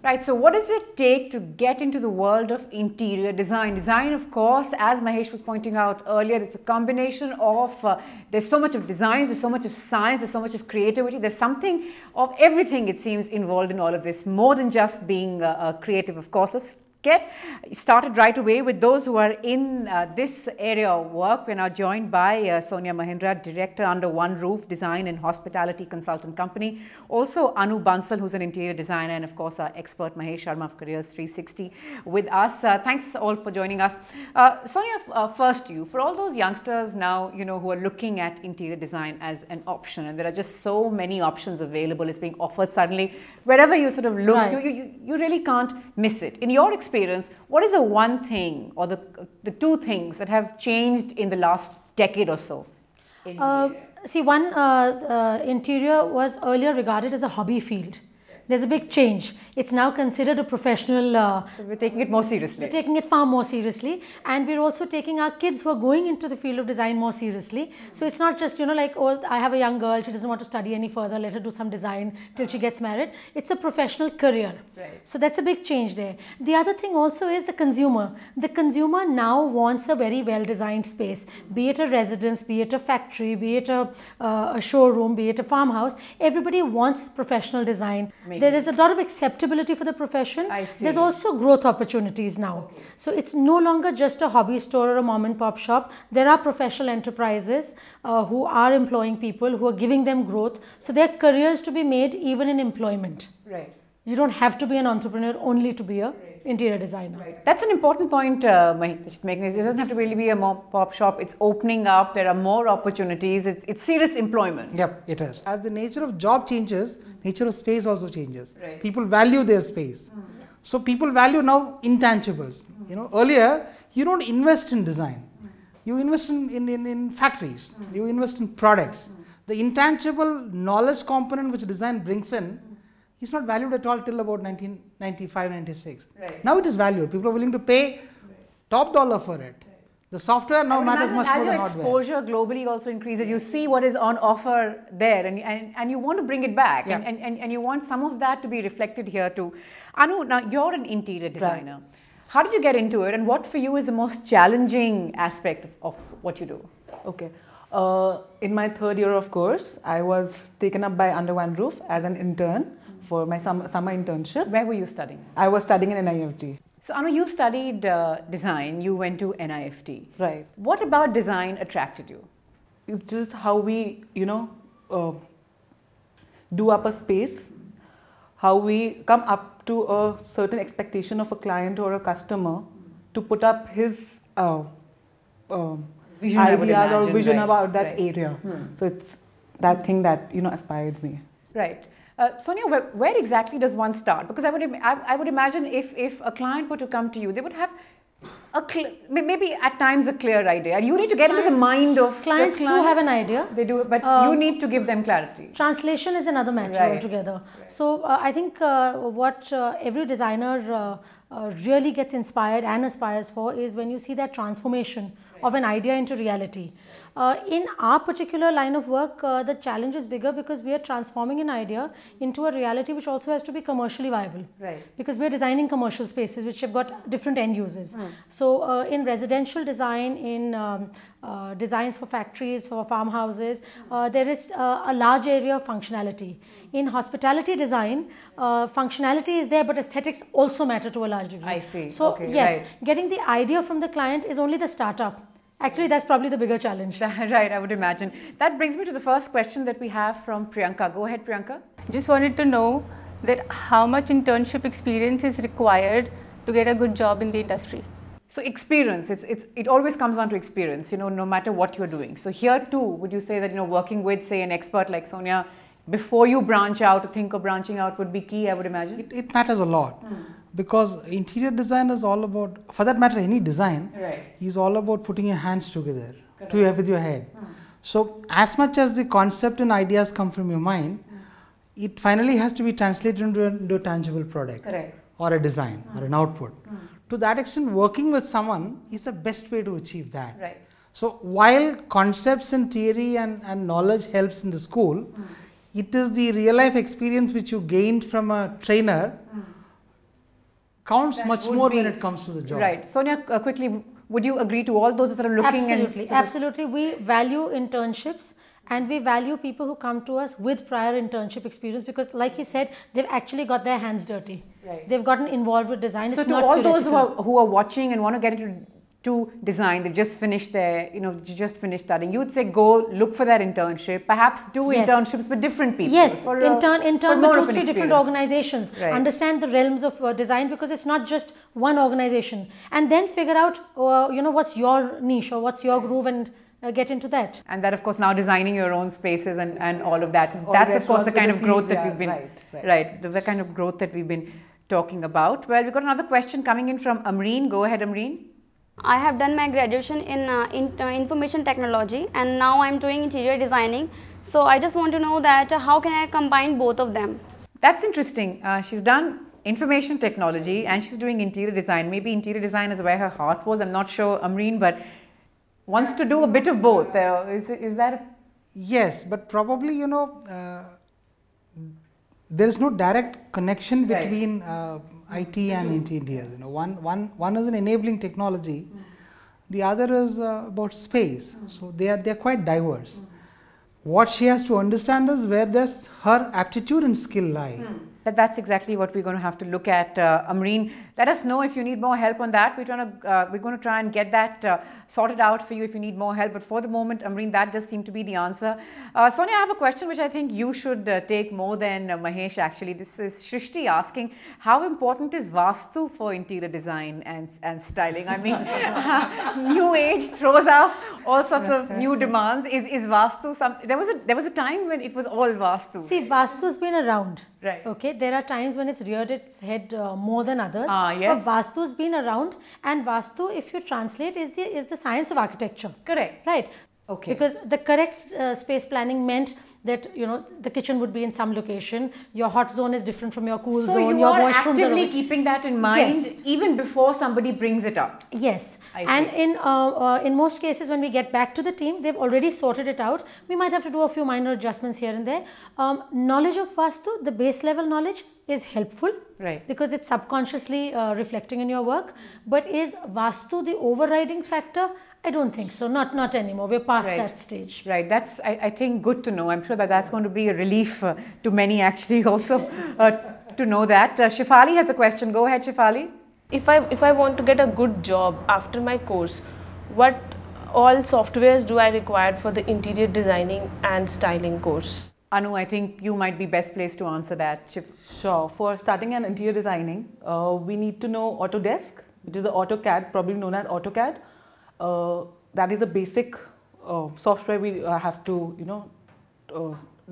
Right, so what does it take to get into the world of interior design? Design, of course, as Mahesh was pointing out earlier, it's a combination of, there's so much of design, there's so much of science, there's so much of creativity, there's something of everything, it seems, involved in all of this, more than just being creative, of course. Let's get started right away with those who are in this area of work. We're now joined by Sonia Mahindra, Director under One Roof Design and Hospitality Consultant Company. Also Anu Bansal, who's an interior designer, and of course our expert Mahesh Sharma of Careers 360 with us. Thanks all for joining us. Sonia, first you, for all those youngsters now, you know, who are looking at interior design as an option, and there are just so many options available, it's being offered suddenly. Wherever you sort of look, right, you really can't miss it. In your experience, what is the one thing or the two things that have changed in the last decade or so? See, interior was earlier regarded as a hobby field. There's a big change. It's now considered a professional. So we're taking it more seriously. We're taking it far more seriously, and we're also taking our kids who are going into the field of design more seriously. So it's not just, you know, like, oh, I have a young girl, she doesn't want to study any further, let her do some design till she gets married. It's a professional career. Right. So that's a big change there. The other thing also is the consumer. The consumer now wants a very well-designed space, be it a residence, be it a factory, be it a showroom, be it a farmhouse. Everybody wants professional design. There is a lot of acceptability for the profession. I see. There's also growth opportunities now. Okay. So it's no longer just a hobby store or a mom and pop shop. There are professional enterprises who are employing people, who are giving them growth. So there are careers to be made even in employment. Right. You don't have to be an entrepreneur only to be a interior designer. Right. That's an important point, Mahesh, making. It doesn't have to really be a mom-pop shop. It's opening up. There are more opportunities. It's serious employment. Yep, it is. As the nature of job changes, nature of space also changes. Right. People value their space. So people value now intangibles. You know, earlier you don't invest in design. You invest in factories. You invest in products. The intangible knowledge component which design brings in is not valued at all till about 1995, 96. Right. Now it is valued. People are willing to pay top dollar for it. Right. The software now matters much more than hardware. As your exposure globally also increases, you see what is on offer there, and you want to bring it back, yeah, and you want some of that to be reflected here too. Anu, now you're an interior designer. Right. How did you get into it, and what for you is the most challenging aspect of what you do? Okay. In my third year of course, I was taken up by Under One Roof as an intern for my summer internship. Where were you studying? I was studying in NIFT. So Anu, you studied design, you went to NIFT. Right. What about design attracted you? It's just how we, you know, do up a space, how we come up to a certain expectation of a client or a customer to put up his vision, ideas or vision, right, about that, right, area. So it's that thing that, you know, inspired me. Right. Sonia, where exactly does one start? Because I would imagine if a client were to come to you, they would have maybe at times a clear idea. And you need to get into the mind of clients. Do have an idea. They do, but you need to give them clarity. Translation is another matter altogether. Right. So I think what every designer really gets inspired and aspires for is when you see that transformation of an idea into reality. In our particular line of work, the challenge is bigger because we are transforming an idea into a reality which also has to be commercially viable. Right. Because we are designing commercial spaces which have got different end uses. So in residential design, in designs for factories, for farmhouses, there is a large area of functionality. In hospitality design, functionality is there, but aesthetics also matter to a large degree. I see. So okay, yes, right, getting the idea from the client is only the startup. Actually, that's probably the bigger challenge. Right, I would imagine. That brings me to the first question that we have from Priyanka. Go ahead, Priyanka. Just wanted to know that how much internship experience is required to get a good job in the industry. So experience, it always comes down to experience, you know, no matter what you're doing. So here too, would you say that, you know, working with, say, an expert like Sonia, before you branch out or think of branching out would be key, I would imagine? It matters a lot. Because interior design is all about, for that matter, any design, right, is all about putting your hands together with your head. So as much as the concept and ideas come from your mind, it finally has to be translated into a tangible product. Correct. Or a design or an output. To that extent, working with someone is the best way to achieve that. Right. So while concepts and theory and knowledge helps in the school, it is the real life experience which you gained from a trainer counts much more when it comes to the job. Right. Sonia, quickly, would you agree to all those that are looking? Absolutely, absolutely. We value internships and we value people who come to us with prior internship experience because, like he said, they've actually got their hands dirty. Right. They've gotten involved with design. So it's to not all those theoretical. who are watching and want to get into design, they've just finished their, just finished studying, you would say go look for that internship, perhaps do internships with different people. Yes, for intern with 2-3 different organizations. Right. Understand the realms of design because it's not just one organization. And then figure out, what's your niche or what's your groove and get into that. And that, of course, now designing your own spaces and all of that. That's, of course, the kind of growth that we've been, the kind of growth that we've been talking about. Well, we've got another question coming in from Amreen. Go ahead, Amreen. I have done my graduation in information technology and now I'm doing interior designing. So I just want to know that how can I combine both of them? That's interesting. She's done information technology and she's doing interior design. Maybe interior design is where her heart was. I'm not sure, Amreen, but wants to do a bit of both. Is that? Yes, but probably, there is no direct connection between IT and interior. One is an enabling technology, the other is about space. So they are quite diverse. What she has to understand is where does her aptitude and skill lie. That's exactly what we're going to have to look at, Amreen. Let us know if you need more help on that. We're going to try and get that sorted out for you if you need more help. But for the moment, Amreen, that does seem to be the answer. Sonia, I have a question which I think you should take more than Mahesh actually. This is Shrishti asking, how important is Vastu for interior design and styling? I mean, new age throws up all sorts of new demands. Is Vastu something? There was a time when it was all Vastu. See, Vastu's been around. Right. Okay, there are times when it's reared its head more than others. Yes. But Vastu's been around, and Vastu, if you translate, is the science of architecture. Correct. Right. Okay. Because the correct space planning meant that the kitchen would be in some location. Your hot zone is different from your cool zone. Your washrooms are actively keeping that in mind even before somebody brings it up. Yes. And in most cases, when we get back to the team, they've already sorted it out. We might have to do a few minor adjustments here and there. Knowledge of Vastu, the base level knowledge, is helpful, right? Because it's subconsciously reflecting in your work. But is Vastu the overriding factor? I don't think so. Not anymore. We're past that stage. Right. That's, I think, good to know. I'm sure that's going to be a relief to many actually also to know that. Shefali has a question. Go ahead, Shefali. If I want to get a good job after my course, what all softwares do I require for the interior designing and styling course? Anu, I think you might be best placed to answer that. Sure. For starting an interior designing, we need to know Autodesk, which is an AutoCAD, probably known as AutoCAD. That is a basic software we have to,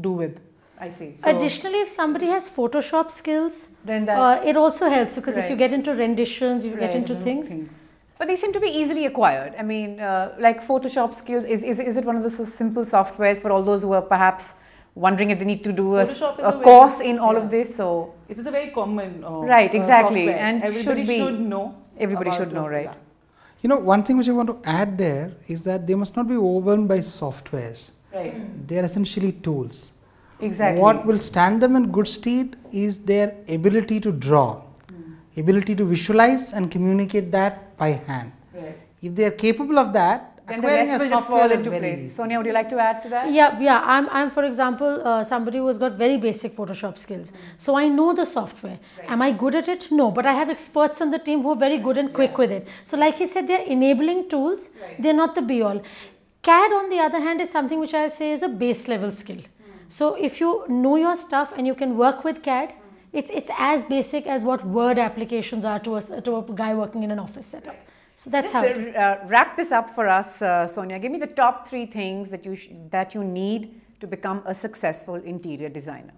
do with. I see. So additionally, if somebody has Photoshop skills, then it also helps because if you get into renditions, you get into things. But they seem to be easily acquired. I mean, like Photoshop skills, is it one of those simple softwares for all those who are perhaps wondering if they need to do a course in all of this? So it is a very common right, exactly, software. and everybody should know. Everybody should know, right? Yeah. One thing which I want to add there is that they must not be overwhelmed by softwares. Right. They are essentially tools. Exactly. What will stand them in good stead is their ability to draw, ability to visualize and communicate that by hand. Right. If they are capable of that, then the rest will just fall into place. Sonia, would you like to add to that? Yeah. I'm for example, somebody who has got very basic Photoshop skills. So I know the software. Right. Am I good at it? No, but I have experts on the team who are very good and quick with it. So like he said, they're enabling tools. Right. They're not the be-all. CAD, on the other hand, is something which I'll say is a base level skill. So if you know your stuff and you can work with CAD, it's as basic as what Word applications are to a guy working in an office setup. So that's just how. Wrap this up for us, Sonia. Give me the top 3 things that you need to become a successful interior designer.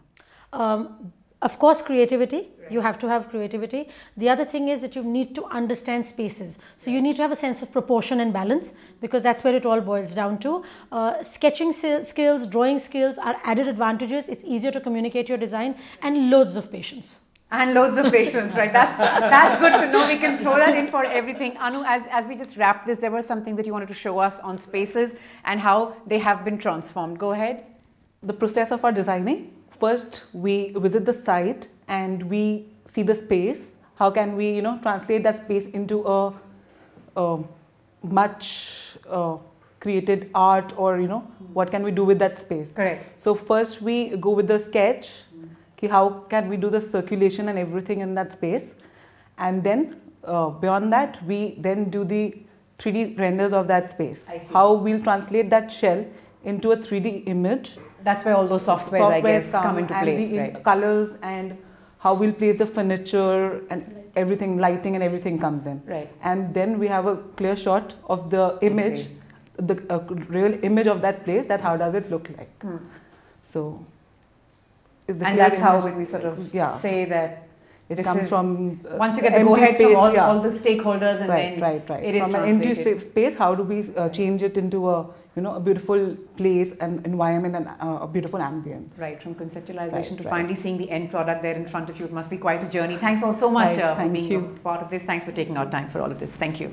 Of course, creativity. Right. You have to have creativity. The other thing is that you need to understand spaces. So you need to have a sense of proportion and balance because that's where it all boils down to. Sketching skills, drawing skills are added advantages. It's easier to communicate your design and loads of patience. And loads of patience, right? That's good to know. We can throw that in for everything. Anu, as we just wrap this, there was something that you wanted to show us on spaces and how they have been transformed. Go ahead. The process of our designing. First, we visit the site and we see the space, how can we, translate that space into a much created art, or what can we do with that space. Correct. So first we go with the sketch, how can we do the circulation and everything in that space, and then beyond that we then do the 3D renders of that space. I see. How we'll translate that shell into a 3D image. That's where all those softwares I guess come into play. And the right. colors and how we'll place the furniture and everything, lighting and everything comes in. Right. And then we have a clear shot of the image, the real image of that place, that how does it look like. So, and that's how we sort of say that it comes from once you get the go-ahead from all the stakeholders, and right, then it is from an empty space, how do we change it into a beautiful place and environment and a beautiful ambience. Right, from conceptualization to finally seeing the end product there in front of you. It must be quite a journey. Thanks all so much for being a part of this. Thanks for taking our time for all of this. Thank you.